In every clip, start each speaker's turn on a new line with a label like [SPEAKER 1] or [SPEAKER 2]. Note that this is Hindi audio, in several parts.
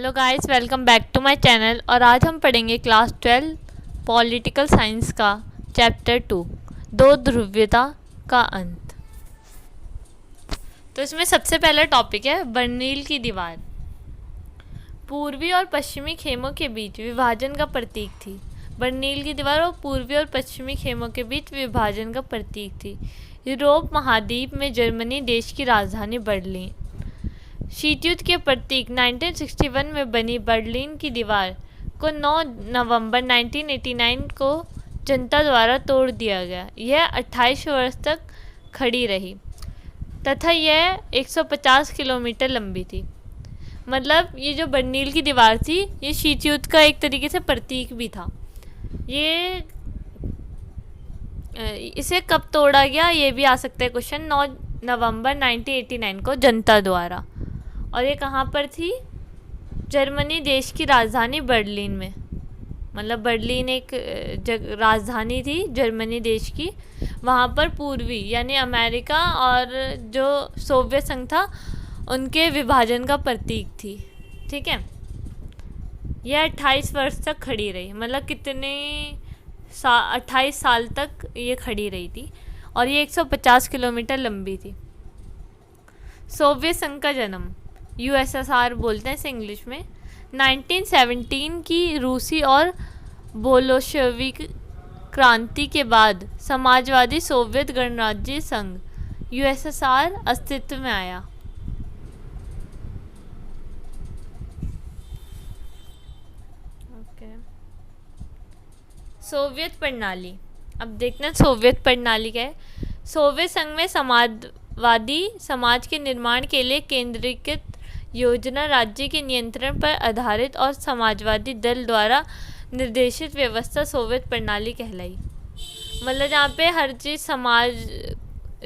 [SPEAKER 1] Hello guys, welcome back to my channel. और आज हम पढ़ेंगे क्लास 12 पॉलिटिकल साइंस का चैप्टर 2 दो ध्रुवीयता का अंत। तो इसमें सबसे पहला टॉपिक है बर्नील की दीवार। पूर्वी और पश्चिमी खेमों के बीच विभाजन का प्रतीक थी। बर्नील की दीवार और पूर्वी और पश्चिमी खेमों के बीच विभाजन का प्रतीक थी। यूरोप महाद्वीप में जर्मनी देश की राजधानी बर्लिन। शीत युद्ध के प्रतीक 1961 में बनी बर्लिन की दीवार को 9 नवंबर 1989 को जनता द्वारा तोड़ दिया गया। यह 28 वर्ष तक खड़ी रही तथा यह 150 किलोमीटर लंबी थी। मतलब ये जो बर्लिन की दीवार थी ये शीत युद्ध का एक तरीके से प्रतीक भी था। इसे कब तोड़ा गया ये भी आ सकता है क्वेश्चन। 9 नवंबर 1989 को जनता द्वारा। और ये कहाँ पर थी? जर्मनी देश की राजधानी बर्लिन में। मतलब बर्लिन एक राजधानी थी जर्मनी देश की। वहाँ पर पूर्वी यानी अमेरिका और जो सोवियत संघ था उनके विभाजन का प्रतीक थी। ठीक है, यह 28 वर्ष तक खड़ी रही। मतलब कितने 28 साल तक ये खड़ी रही थी और ये 150 किलोमीटर लंबी थी। सोवियत संघ का जन्म, यूएसएसआर बोलते हैं इसे इंग्लिश में। 1917 की रूसी और बोल्शेविक क्रांति के बाद समाजवादी सोवियत गणराज्य संघ यूएसएसआर अस्तित्व में आया। सोवियत प्रणाली। अब देखना है सोवियत प्रणाली क्या है। सोवियत संघ में समाजवादी समाज के निर्माण के लिए केंद्रीकृत योजना राज्य के नियंत्रण पर आधारित और समाजवादी दल द्वारा निर्देशित व्यवस्था सोवियत प्रणाली कहलाई। मतलब जहाँ पे हर चीज़ समाज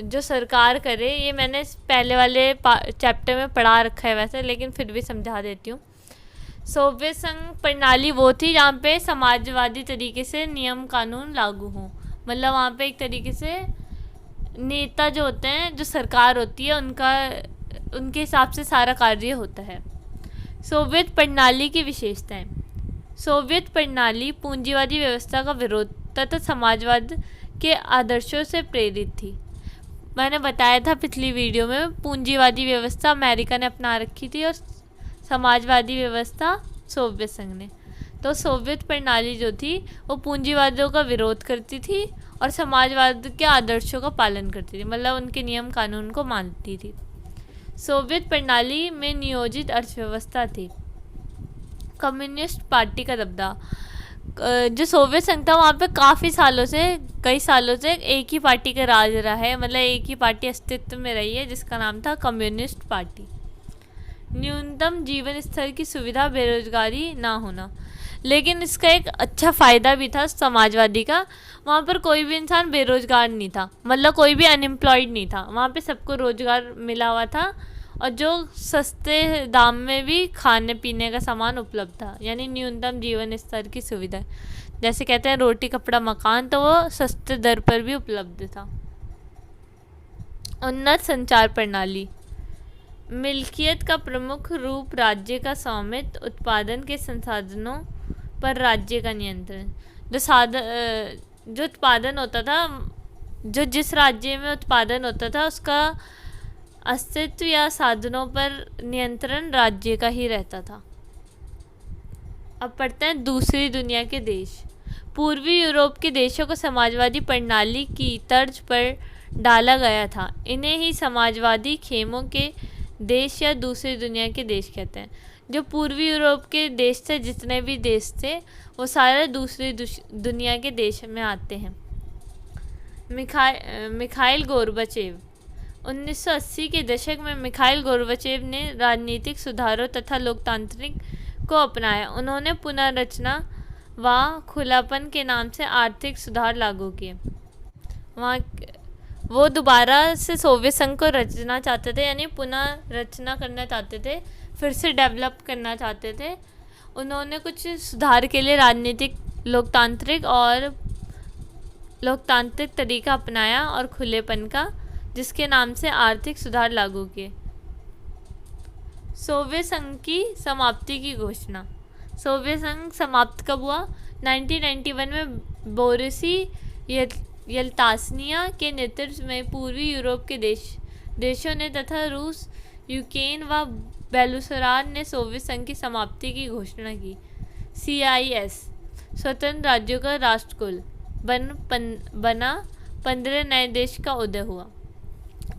[SPEAKER 1] जो सरकार करे, ये मैंने पहले वाले चैप्टर में पढ़ा रखा है वैसे, लेकिन फिर भी समझा देती हूँ। सोवियत संघ प्रणाली वो थी जहाँ पे समाजवादी तरीके से नियम कानून लागू हों। मतलब वहाँ पे एक तरीके से नेता जो होते हैं, जो सरकार होती है, उनके हिसाब से सारा कार्य होता है। सोवियत प्रणाली की विशेषताएं। सोवियत प्रणाली पूंजीवादी व्यवस्था का विरोध तथा समाजवाद के आदर्शों से प्रेरित थी। मैंने बताया था पिछली वीडियो में, पूंजीवादी व्यवस्था अमेरिका ने अपना रखी थी और समाजवादी व्यवस्था सोवियत संघ ने। तो सोवियत प्रणाली जो थी वो पूंजीवादियों का विरोध करती थी और समाजवाद के आदर्शों का पालन करती थी। मतलब उनके नियम कानून को मानती थी। सोवियत प्रणाली में नियोजित अर्थव्यवस्था थी। कम्युनिस्ट पार्टी का दबदबा। जो सोवियत संघ था वहाँ पे कई सालों से एक ही पार्टी का राज रहा है। मतलब एक ही पार्टी अस्तित्व में रही है जिसका नाम था कम्युनिस्ट पार्टी। न्यूनतम जीवन स्तर की सुविधा, बेरोजगारी ना होना। लेकिन इसका एक अच्छा फ़ायदा भी था समाजवादी का। वहाँ पर कोई भी इंसान बेरोजगार नहीं था। मतलब कोई भी अनएम्प्लॉयड नहीं था। वहाँ पे सबको रोजगार मिला हुआ था और जो सस्ते दाम में भी खाने पीने का सामान उपलब्ध था। यानी न्यूनतम जीवन स्तर की सुविधा, जैसे कहते हैं रोटी कपड़ा मकान, तो वो सस्ते दर पर भी उपलब्ध था। उन्नत संचार प्रणाली। मिल्कियत का प्रमुख रूप राज्य का स्वामित्व, उत्पादन के संसाधनों पर राज्य का नियंत्रण। जो उत्पादन होता था, जो जिस राज्य में उत्पादन होता था उसका अस्तित्व या साधनों पर नियंत्रण राज्य का ही रहता था। अब पढ़ते हैं दूसरी दुनिया के देश। पूर्वी यूरोप के देशों को समाजवादी प्रणाली की तर्ज पर डाला गया था। इन्हें ही समाजवादी खेमों के देश या दूसरी दुनिया के देश कहते हैं। जो पूर्वी यूरोप के देश थे, जितने भी देश थे, वो सारे दूसरी दुनिया के देश में आते हैं। Mikhail Gorbachev. 1980 के दशक में मिखाइल गोर्बाचेव ने राजनीतिक सुधारों तथा लोकतांत्रिक को अपनाया। उन्होंने पुनर्रचना व खुलापन के नाम से आर्थिक सुधार लागू किए। वो दोबारा से सोवियत संघ को रचना चाहते थे, यानी पुनः रचना करना चाहते थे, फिर से डेवलप करना चाहते थे। उन्होंने कुछ सुधार के लिए राजनीतिक लोकतांत्रिक तरीका अपनाया और खुलेपन का, जिसके नाम से आर्थिक सुधार लागू किए। सोवियत संघ की समाप्ति की घोषणा। सोवियत संघ समाप्त कब हुआ? 1991 में बोरिसी येल्त्सिन के नेतृत्व में पूर्वी यूरोप के देशों ने तथा रूस, यूक्रेन व बेलारूस ने सोवियत संघ की समाप्ति की घोषणा की। CIS स्वतंत्र राज्यों का राष्ट्रकुल बना 15 नए देश का उदय हुआ।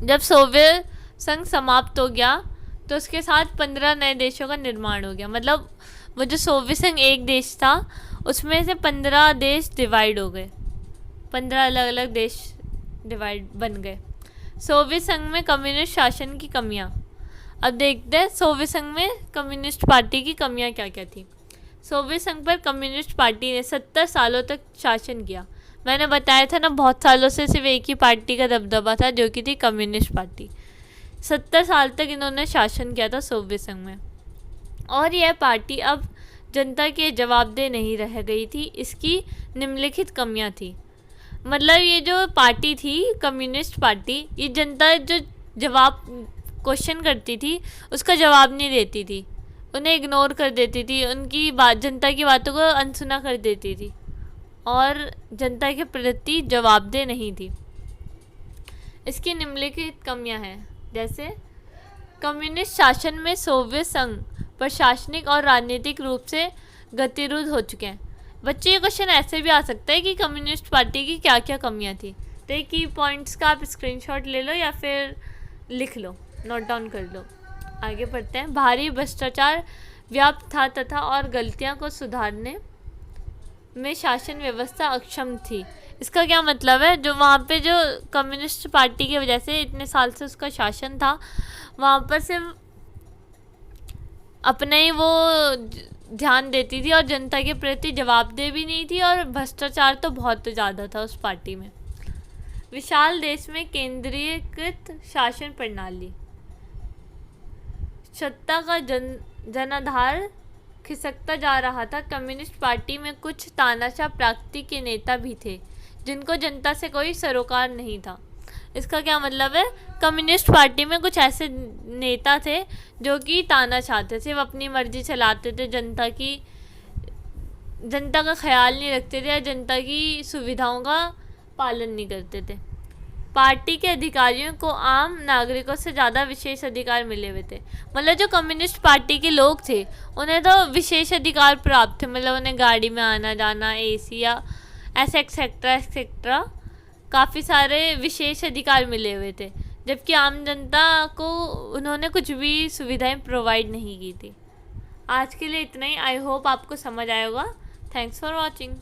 [SPEAKER 1] जब सोवियत संघ समाप्त हो गया तो उसके साथ 15 नए देशों का निर्माण हो गया। मतलब वो जो सोवियत संघ एक देश था उसमें से 15 देश डिवाइड हो गए, 15 अलग अलग देश डिवाइड बन गए। सोवियत संघ में कम्युनिस्ट शासन की कमियां। अब देखते हैं सोवियत संघ में कम्युनिस्ट पार्टी की कमियां क्या क्या थी। सोवियत संघ पर कम्युनिस्ट पार्टी ने 70 सालों तक शासन किया। मैंने बताया था ना, बहुत सालों से सिर्फ एक ही पार्टी का दबदबा था जो कि थी कम्युनिस्ट पार्टी। 70 साल तक इन्होंने शासन किया था सोवियत संघ में, और यह पार्टी अब जनता के जवाबदेह नहीं रह गई थी। इसकी निम्नलिखित कमियां थी। मतलब ये जो पार्टी थी कम्युनिस्ट पार्टी, ये जनता जो जवाब क्वेश्चन करती थी उसका जवाब नहीं देती थी, उन्हें इग्नोर कर देती थी, उनकी बात, जनता की बातों को अनसुना कर देती थी और जनता के प्रति जवाबदेह नहीं थी। इसकी निम्नलिखित कमियां हैं, जैसे कम्युनिस्ट शासन में सोवियत संघ प्रशासनिक और राजनीतिक रूप से गतिरोध हो चुके हैं। बच्चे ये क्वेश्चन ऐसे भी आ सकता है कि कम्युनिस्ट पार्टी की क्या क्या कमियां थी। तो ये की पॉइंट्स का आप स्क्रीनशॉट ले लो या फिर लिख लो, नोट डाउन कर लो। आगे पढ़ते हैं। भारी भ्रष्टाचार व्याप्त था तथा और गलतियां को सुधारने में शासन व्यवस्था अक्षम थी। इसका क्या मतलब है? जो वहाँ पे जो कम्युनिस्ट पार्टी की वजह से इतने साल से उसका शासन था, वहाँ पर सिर्फ अपने ही वो ध्यान देती थी और जनता के प्रति जवाबदेह भी नहीं थी, और भ्रष्टाचार तो बहुत ज़्यादा था उस पार्टी में। विशाल देश में केंद्रीकृत शासन प्रणाली। सत्ता का जनाधार खिसकता जा रहा था। कम्युनिस्ट पार्टी में कुछ तानाशाह प्रकृति के नेता भी थे जिनको जनता से कोई सरोकार नहीं था। इसका क्या मतलब है? कम्युनिस्ट पार्टी में कुछ ऐसे नेता थे जो कि तानाशाह थे, सिर्फ अपनी मर्जी चलाते थे, जनता का ख्याल नहीं रखते थे या जनता की सुविधाओं का पालन नहीं करते थे। पार्टी के अधिकारियों को आम नागरिकों से ज़्यादा विशेष अधिकार मिले हुए थे। मतलब जो कम्युनिस्ट पार्टी के लोग थे उन्हें तो विशेष अधिकार प्राप्त थे, मतलब उन्हें गाड़ी में आना जाना, AC या ऐसे एक्सेट्रा एक्सेट्रा काफ़ी सारे विशेष अधिकार मिले हुए थे, जबकि आम जनता को उन्होंने कुछ भी सुविधाएं प्रोवाइड नहीं की थी। आज के लिए इतना ही। आई होप आपको समझ आया होगा। Thanks for watching.